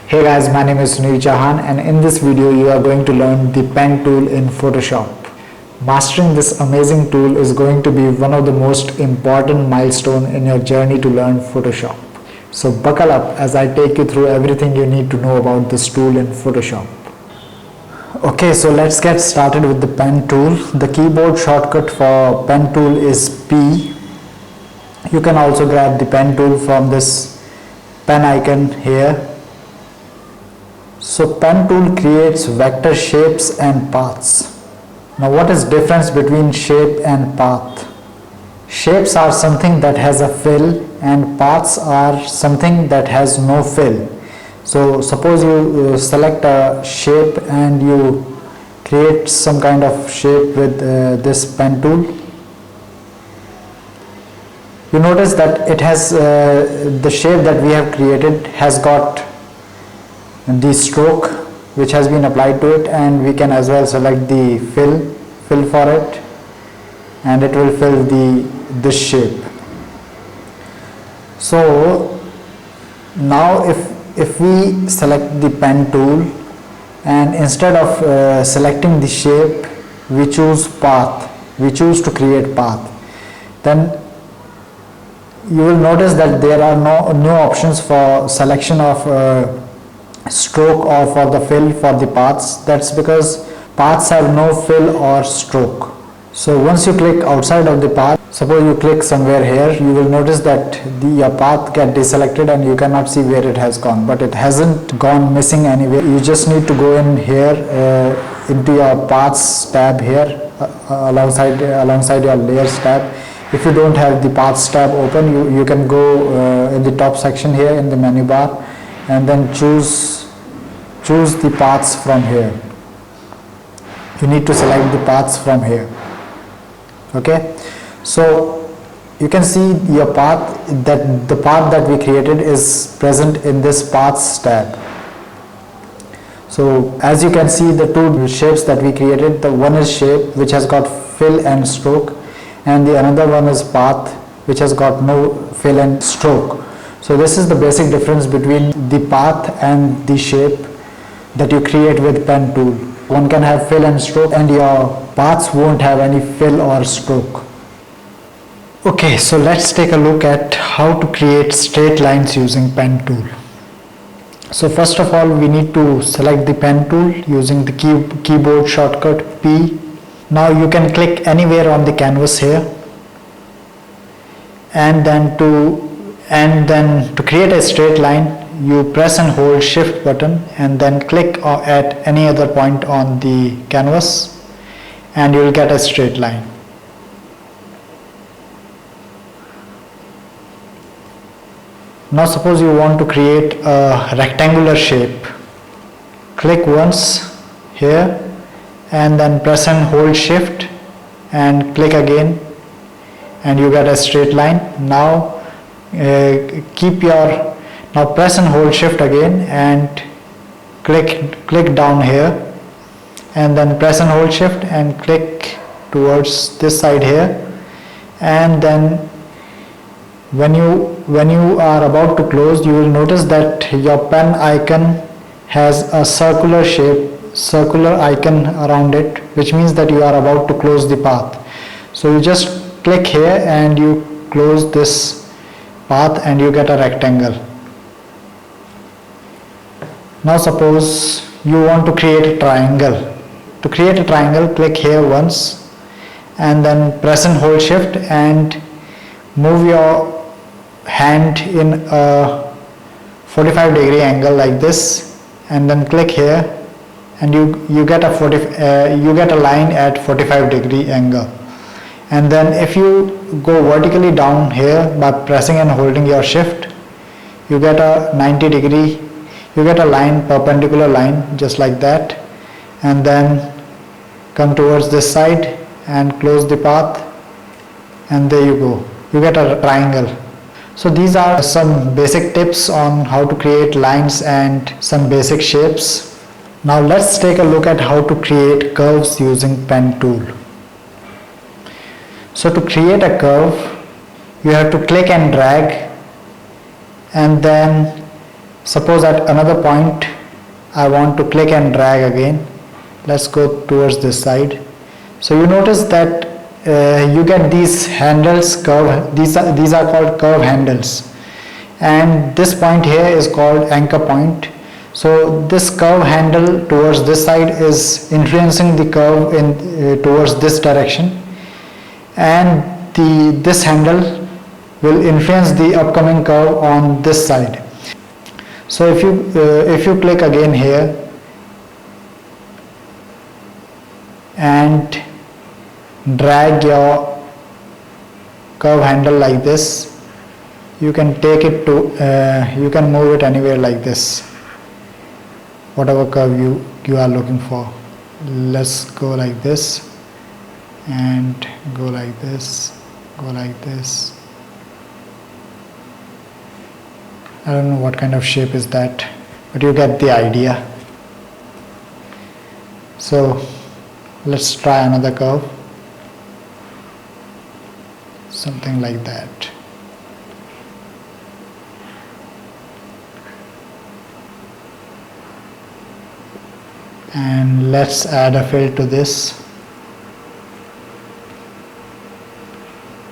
Hey guys, my name is Sunil Chauhan and in this video you are going to learn the pen tool in Photoshop. Mastering this amazing tool is going to be one of the most important milestone in your journey to learn Photoshop. So buckle up as I take you through everything you need to know about this tool in Photoshop. Okay, so let's get started with the pen tool. The keyboard shortcut for pen tool is P. You can also grab the pen tool from this pen icon here. So pen tool creates vector shapes and paths. Now what is difference between shape and path? Shapes are something that has a fill and paths are something that has no fill. So suppose you select a shape and you create some kind of shape with this pen tool. You notice that it has the shape that we have created has got the stroke which has been applied to it, and we can as well select the fill for it and it will fill this shape. So now if we select the pen tool and instead of selecting the shape we choose path, we choose to create path, then you will notice that there are no options for selection of stroke or for the fill for the paths. That's because paths have no fill or stroke. So once you click outside of the path, suppose you click somewhere here, you will notice that your path get deselected and you cannot see where it has gone, but it hasn't gone missing anywhere. You just need to go in here into your paths tab here alongside your layers tab. If you don't have the paths tab open, you can go in the top section here in the menu bar and then choose the paths from here. You need to select the paths from here. Okay, so you can see your path, that the path that we created is present in this paths tab. So as you can see, the two shapes that we created, the one is shape which has got fill and stroke, and the another one is path which has got no fill and stroke. So this is the basic difference between the path and the shape that you create with pen tool. One can have fill and stroke and your paths won't have any fill or stroke. Okay, so let's take a look at how to create straight lines using pen tool. So first of all, we need to select the pen tool using the keyboard shortcut P. Now you can click anywhere on the canvas here, and then to create a straight line you press and hold shift button and then click at any other point on the canvas and you will get a straight line. Now suppose you want to create a rectangular shape. Click once here and then press and hold shift and click again and you get a straight line. Now now press and hold shift again and click down here and then press and hold shift and click towards this side here, and then when you are about to close, you will notice that your pen icon has a circular icon around it, which means that you are about to close the path. So you just click here and you close this path and you get a rectangle. Now suppose you want to create a triangle. To create a triangle, click here once and then press and hold shift and move your hand in a 45-degree angle like this and then click here and you get a line at 45-degree angle. And then if you go vertically down here by pressing and holding your shift, you get a 90-degree, you get a line, perpendicular line just like that, and then come towards this side and close the path and there you go, you get a triangle. So these are some basic tips on how to create lines and some basic shapes. Now let's take a look at how to create curves using pen tool. So to create a curve, you have to click and drag and then Suppose at another point I want to click and drag again. Let's go towards this side. So you notice that you get these handles curve. These are called curve handles, and this point here is called anchor point. So this curve handle towards this side is influencing the curve in towards this direction, and this handle will influence the upcoming curve on this side. So if you click again here and drag your curve handle like this, you can take it to you can move it anywhere like this, whatever curve you are looking for. Let's go like this and go like this, go like this. I don't know what kind of shape is that, but you get the idea. So let's try another curve, something like that. And let's add a fill to this.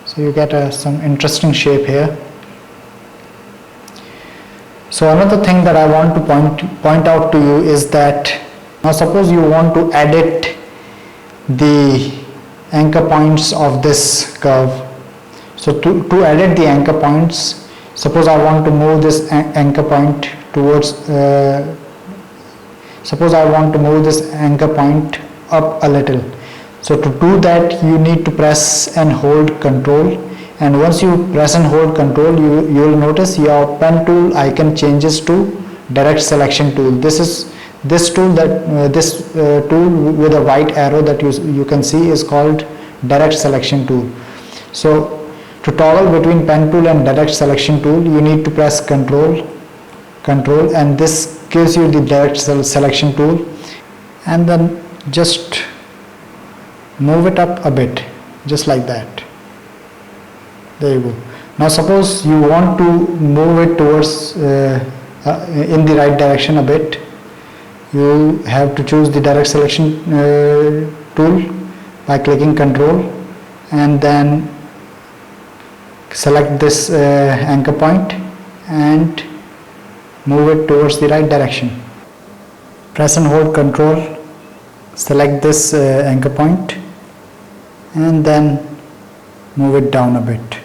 So you get some interesting shape here. So another thing that I want to point out to you is that now suppose you want to edit the anchor points of this curve. So to edit the anchor points, suppose I want to move this anchor point towards suppose I want to move this anchor point up a little. So to do that, you need to press and hold Control, and once you press and hold Control, you will notice your pen tool icon changes to direct selection tool. This tool with a white arrow that you can see is called direct selection tool. So to toggle between pen tool and direct selection tool, you need to press Control, and this gives you the direct selection tool, and then just move it up a bit, just like that. There you go. Now suppose you want to move it towards in the right direction a bit, you have to choose the direct selection tool by clicking Control and then select this anchor point and move it towards the right direction. Press and hold Control, select this anchor point and then move it down a bit.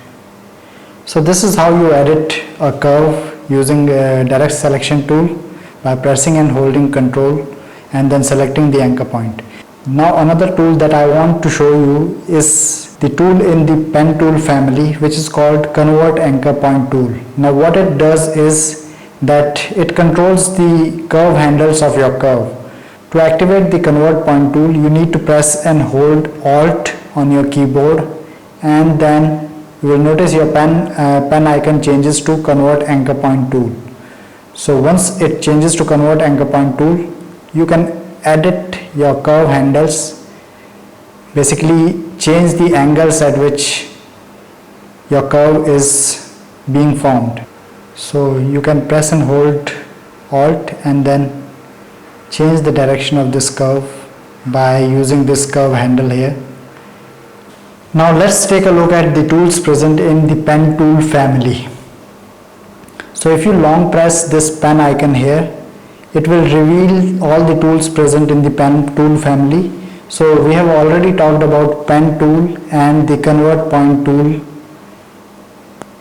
So this is how you edit a curve using direct selection tool by pressing and holding Control and then selecting the anchor point. Now another tool that I want to show you is the tool in the pen tool family, which is called Convert Anchor Point tool. Now what it does is that it controls the curve handles of your curve. To activate the Convert Point tool, you need to press and hold Alt on your keyboard, and then you will notice your pen icon changes to Convert Anchor Point tool. So once it changes to Convert Anchor Point tool, you can edit your curve handles, basically change the angles at which your curve is being formed. So you can press and hold Alt and then change the direction of this curve by using this curve handle here. Now let's take a look at the tools present in the pen tool family. So if you long press this pen icon here, it will reveal all the tools present in the pen tool family. So we have already talked about pen tool and the Convert Point tool.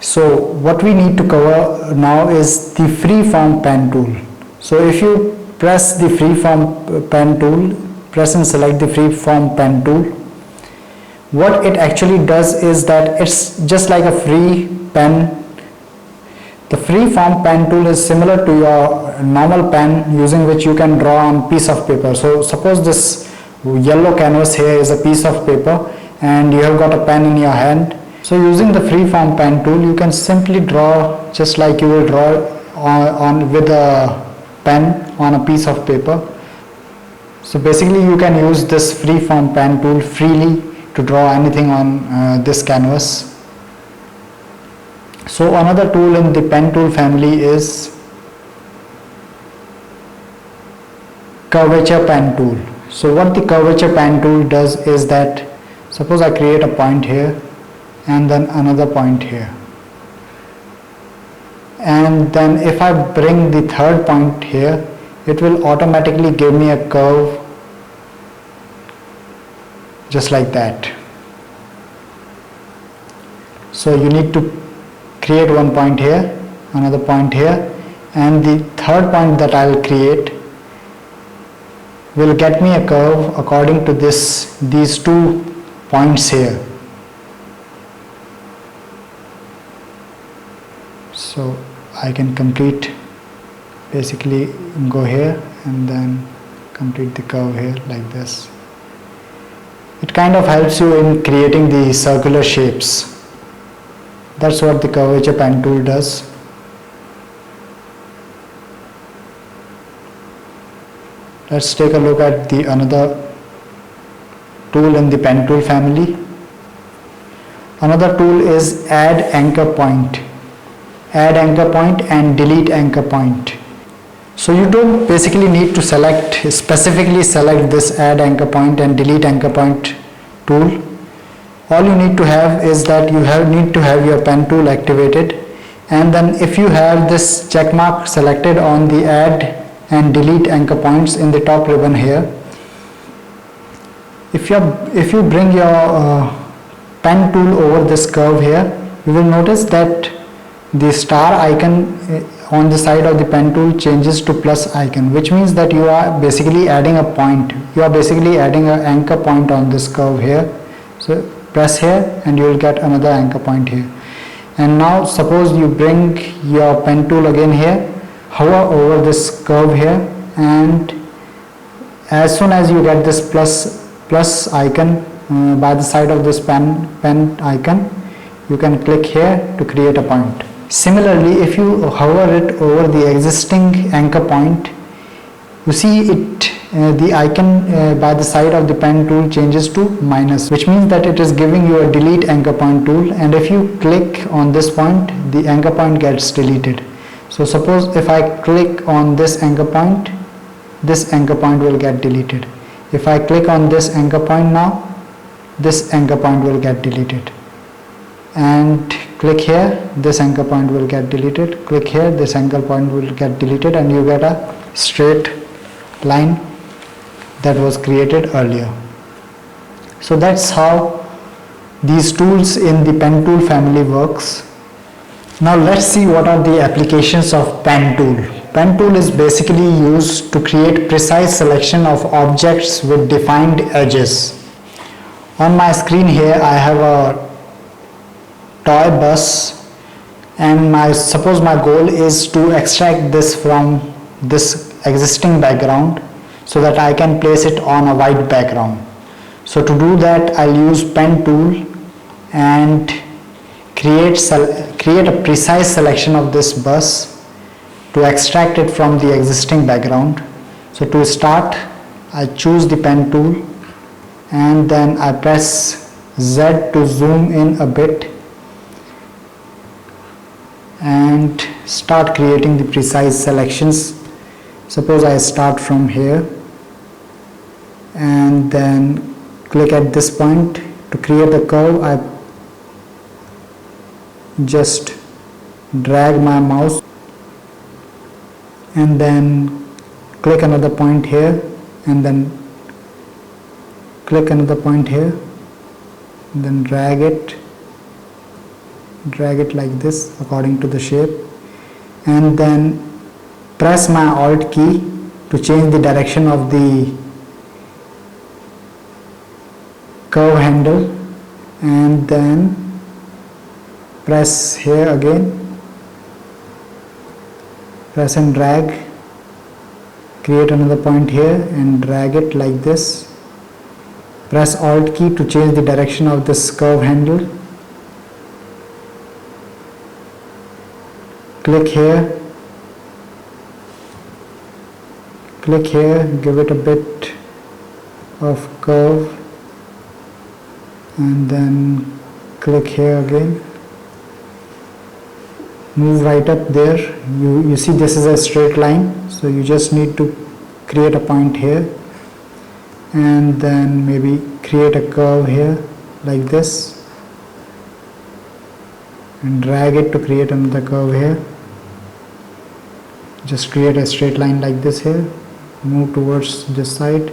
So what we need to cover now is the freeform pen tool. So if you press the freeform pen tool, press and select the freeform pen tool, what it actually does is that it's just like a free pen. The freeform pen tool is similar to your normal pen using which you can draw on piece of paper. So suppose this yellow canvas here is a piece of paper and you have got a pen in your hand. So using the freeform pen tool, you can simply draw just like you will draw on with a pen on a piece of paper. So basically you can use this freeform pen tool freely to draw anything on this canvas. So another tool in the pen tool family is curvature pen tool. So what the curvature pen tool does is that, suppose I create a point here and then another point here, and then if I bring the third point here, it will automatically give me a curve just like that. So you need to create one point here, another point here, and the third point that I will create will get me a curve according to these 2 points here. So I can basically go here and then complete the curve here like this. It kind of helps you in creating the circular shapes. That's what the curvature pen tool does. Let's take a look at the another tool in the pen tool family. Another tool is add anchor point. Add anchor point and delete anchor point. So you don't basically need to specifically select this add anchor point and delete anchor point tool. All you need to have is that you need to have your pen tool activated, and then if you have this check mark selected on the add and delete anchor points in the top ribbon here, if you bring your pen tool over this curve here, you will notice that the star icon on the side of the pen tool changes to plus icon, which means that you are basically adding a point. You are basically adding an anchor point on this curve here. So press here and you will get another anchor point here. And now suppose you bring your pen tool again here, hover over this curve here, and as soon as you get this plus icon by the side of this pen icon, you can click here to create a point. Similarly, if you hover it over the existing anchor point, you see the icon by the side of the pen tool changes to minus, which means that it is giving you a delete anchor point tool, and if you click on this point, the anchor point gets deleted. So suppose if I click on this anchor point will get deleted. If I click on this anchor point now, this anchor point will get deleted. And click here, this anchor point will get deleted. Click here, this anchor point will get deleted, and you get a straight line that was created earlier. So that's how these tools in the pen tool family works. Now let's see what are the applications of pen tool. Pen tool is basically used to create precise selection of objects with defined edges. On my screen here I have a toy bus, and suppose my goal is to extract this from this existing background so that I can place it on a white background. So to do that, I'll use pen tool and create a precise selection of this bus to extract it from the existing background. So to start, I choose the pen tool and then I press Z to zoom in a bit and start creating the precise selections. Suppose I start from here and then click at this point. To create the curve, I just drag my mouse and then click another point here and then click another point here and then drag it like this according to the shape, and then press my Alt key to change the direction of the curve handle, and then press here again, press and drag, create another point here and drag it like this. Press Alt key to change the direction of this curve handle. Click here, give it a bit of curve and then click here again. Move right up there. You see this is a straight line, so you just need to create a point here, and then maybe create a curve here like this, and drag it to create another curve here. Just create a straight line like this here, move towards this side.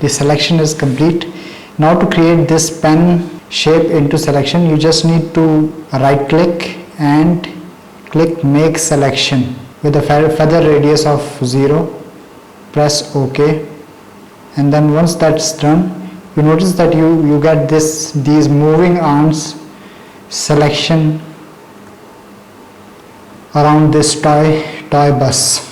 The selection is complete. Now to create this pen shape into selection, you just need to right click and click make selection with a feather radius of 0. Press OK, and then once that's done, you notice that you get these moving arms selection around this toy bus.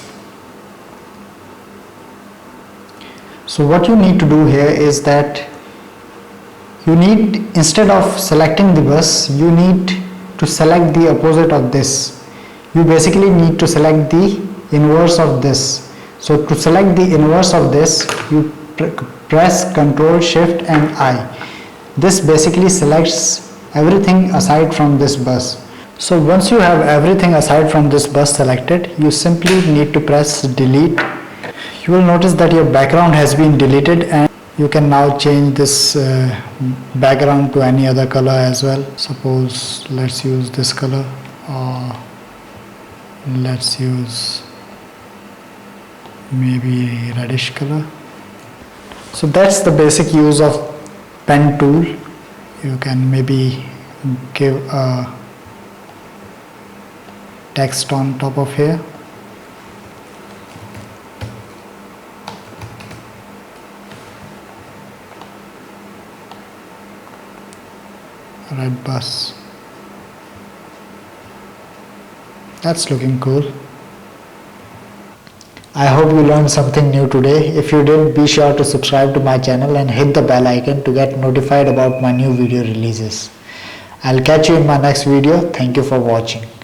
So what you need to do here is that you need, instead of selecting the bus, you need to select the opposite of this. You basically need to select the inverse of this. So to select the inverse of this, you press Ctrl Shift and I. This basically selects everything aside from this bus. So once you have everything aside from this bus selected, you simply need to press delete. You will notice that your background has been deleted, and you can now change this background to any other color as well. Suppose let's use this color, or let's use maybe a reddish color. So that's the basic use of pen tool. You can maybe give a text on top of here. Red bus. That's looking cool. I hope you learned something new today. If you did, be sure to subscribe to my channel and hit the bell icon to get notified about my new video releases. I'll catch you in my next video. Thank you for watching.